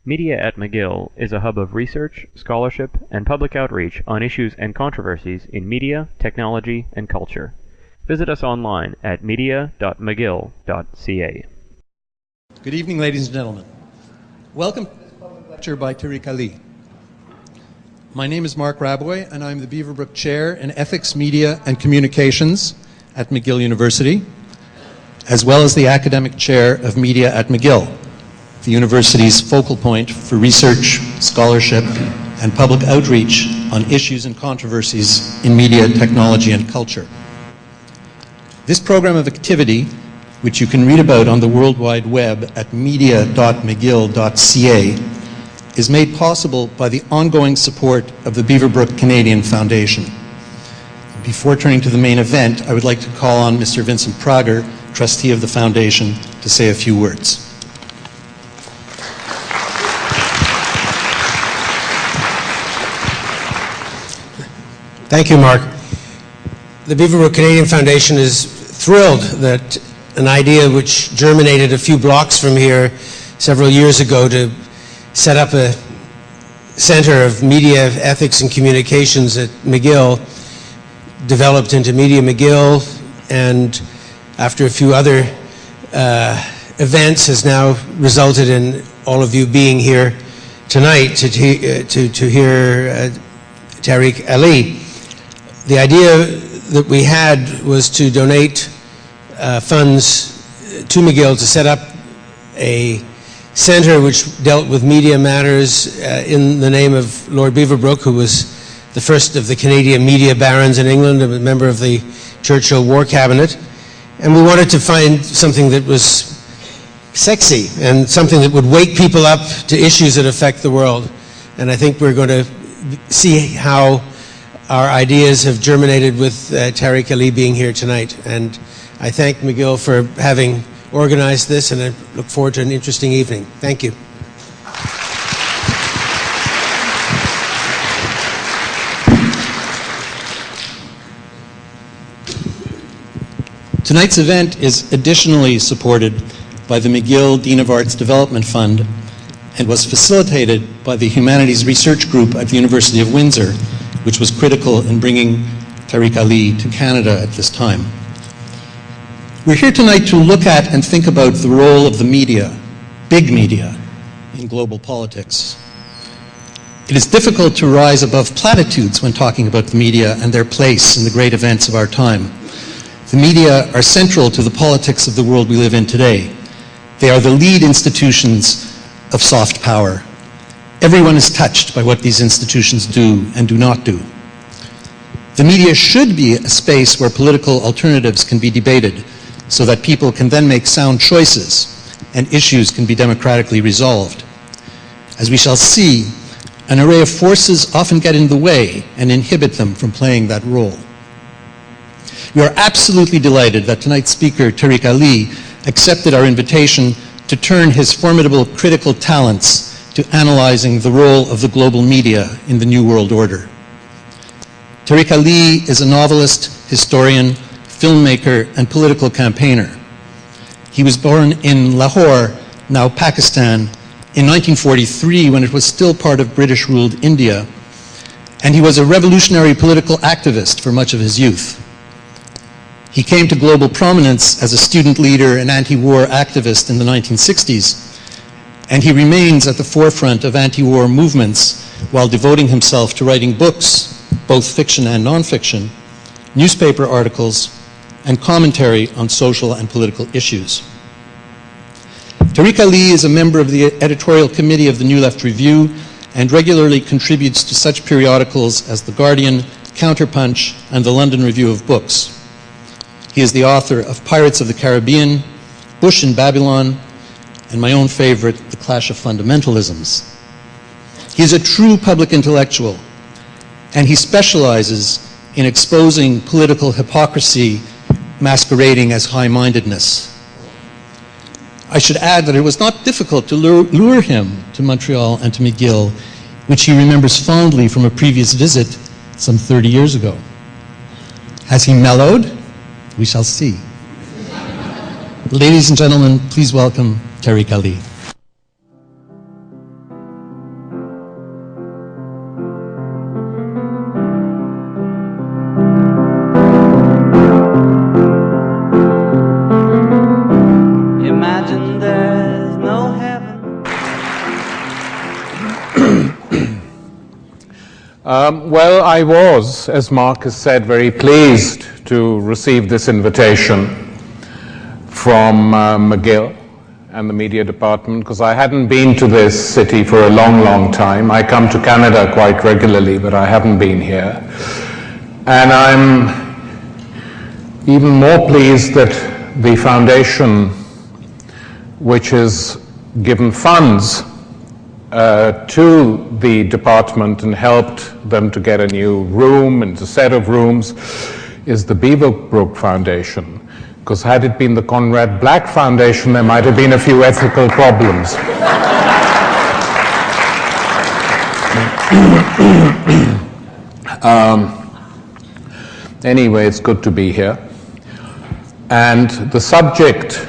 Media at McGill is a hub of research, scholarship, and public outreach on issues and controversies in media, technology, and culture. Visit us online at media.mcgill.ca. Good evening, ladies and gentlemen. Welcome to this public lecture by Tariq Ali. My name is Mark Raboy, and I'm the Beaverbrook Chair in Ethics, Media, and Communications at McGill University, as well as the Academic Chair of Media at McGill, the university's focal point for research, scholarship, and public outreach on issues and controversies in media, technology, and culture. This program of activity, which you can read about on the World Wide Web at media.mcgill.ca, is made possible by the ongoing support of the Beaverbrook Canadian Foundation. Before turning to the main event, I would like to call on Mr. Vincent Prager, trustee of the Foundation, to say a few words. Thank you, Mark. The Beaverbrook Canadian Foundation is thrilled that an idea which germinated a few blocks from here several years ago to set up a Center of Media, Ethics, and Communications at McGill developed into Media McGill, and after a few other events has now resulted in all of you being here tonight to hear Tariq Ali. The idea that we had was to donate funds to McGill to set up a center which dealt with media matters in the name of Lord Beaverbrook, who was the first of the Canadian media barons in England, a member of the Churchill War Cabinet. And we wanted to find something that was sexy and something that would wake people up to issues that affect the world. And I think we're going to see how our ideas have germinated with Tariq Ali being here tonight. And I thank McGill for having organized this, and I look forward to an interesting evening. Thank you. Tonight's event is additionally supported by the McGill Dean of Arts Development Fund and was facilitated by the Humanities Research Group at the University of Windsor, which was critical in bringing Tariq Ali to Canada at this time. We're here tonight to look at and think about the role of the media, big media, in global politics. It is difficult to rise above platitudes when talking about the media and their place in the great events of our time. The media are central to the politics of the world we live in today. They are the lead institutions of soft power. Everyone is touched by what these institutions do and do not do. The media should be a space where political alternatives can be debated so that people can then make sound choices and issues can be democratically resolved. As we shall see, an array of forces often get in the way and inhibit them from playing that role. We are absolutely delighted that tonight's speaker, Tariq Ali, accepted our invitation to turn his formidable critical talents to analyzing the role of the global media in the New World Order. Tariq Ali is a novelist, historian, filmmaker, and political campaigner. He was born in Lahore, now Pakistan, in 1943 when it was still part of British-ruled India, and he was a revolutionary political activist for much of his youth. He came to global prominence as a student leader and anti-war activist in the 1960s, and he remains at the forefront of anti-war movements while devoting himself to writing books, both fiction and non-fiction, newspaper articles, and commentary on social and political issues. Tariq Ali is a member of the editorial committee of the New Left Review and regularly contributes to such periodicals as The Guardian, Counterpunch, and the London Review of Books. He is the author of Pirates of the Caribbean, Bush in Babylon, and my own favorite, The Clash of Fundamentalisms. He is a true public intellectual, and he specializes in exposing political hypocrisy masquerading as high-mindedness. I should add that it was not difficult to lure him to Montreal and to McGill, which he remembers fondly from a previous visit some 30 years ago. Has he mellowed? We shall see. Ladies and gentlemen, please welcome Tariq Ali. Well, I was, as Mark has said, very pleased to receive this invitation from McGill and the media department, because I hadn't been to this city for a long, long time. I come to Canada quite regularly, but I haven't been here. And I'm even more pleased that the foundation, which has given funds to the department and helped them to get a new room and a set of rooms, is the Beaverbrook Foundation. Because had it been the Conrad Black Foundation, there might have been a few ethical problems. Anyway, it's good to be here. And the subject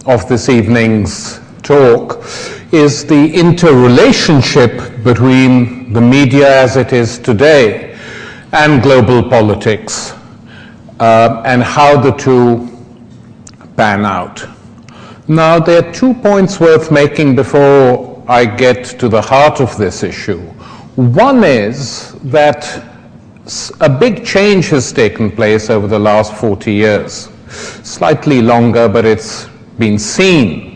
of this evening's talk is the interrelationship between the media as it is today and global politics, and how the two pan out. Now, there are 2 points worth making before I get to the heart of this issue. One is that a big change has taken place over the last 40 years. Slightly longer, but it's been seen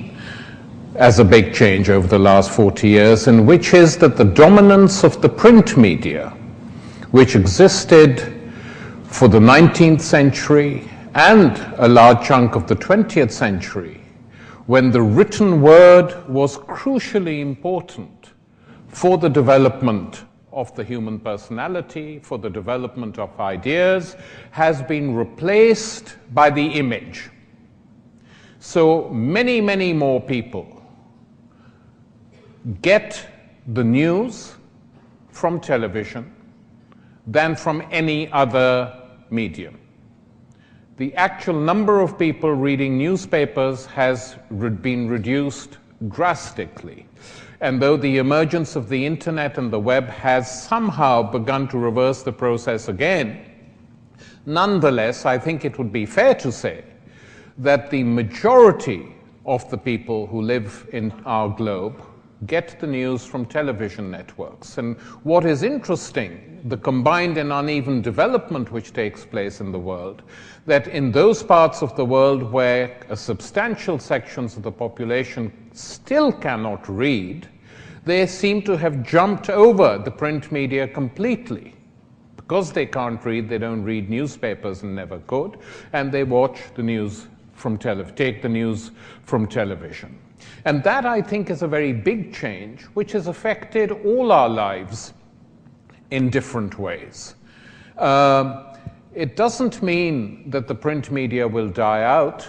as a big change over the last 40 years, and which is that the dominance of the print media, which existed for the 19th century and a large chunk of the 20th century, when the written word was crucially important for the development of the human personality, for the development of ideas, has been replaced by the image. So many, many more people get the news from television than from any other medium. The actual number of people reading newspapers has been reduced drastically. And though the emergence of the internet and the web has somehow begun to reverse the process again, nonetheless, I think it would be fair to say that the majority of the people who live in our globe get the news from television networks. And what is interesting, the combined and uneven development which takes place in the world, that in those parts of the world where a substantial sections of the population still cannot read, they seem to have jumped over the print media completely. Because they can't read, they don't read newspapers and never could, and they watch the news from take the news from television. And that, I think, is a very big change, which has affected all our lives in different ways. It doesn't mean that the print media will die out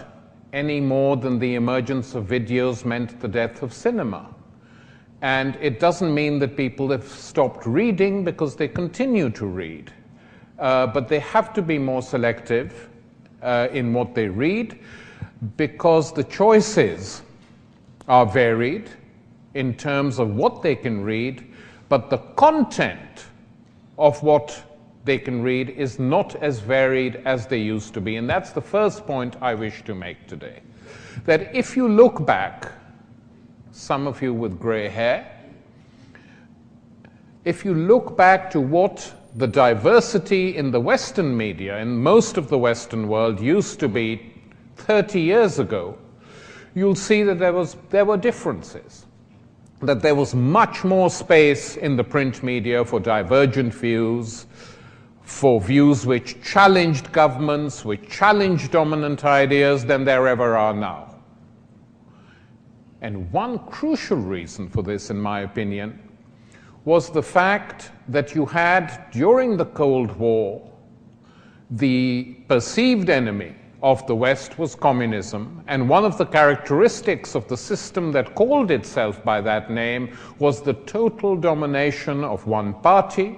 any more than the emergence of videos meant the death of cinema. And it doesn't mean that people have stopped reading, because they continue to read. But they have to be more selective in what they read, because the choices are varied in terms of what they can read, but the content of what they can read is not as varied as they used to be. And that's the first point I wish to make today. That if you look back, some of you with gray hair, if you look back to what the diversity in the Western media, in most of the Western world, used to be 30 years ago, you'll see that there were differences, that there was much more space in the print media for divergent views, for views which challenged governments, which challenged dominant ideas, than there ever are now. And one crucial reason for this, in my opinion, was the fact that you had, during the Cold War, the perceived enemy of the West was communism, and one of the characteristics of the system that called itself by that name was the total domination of one party.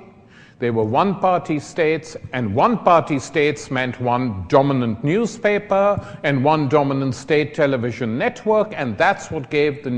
They were one-party states, and one-party states meant one dominant newspaper and one dominant state television network, and that's what gave the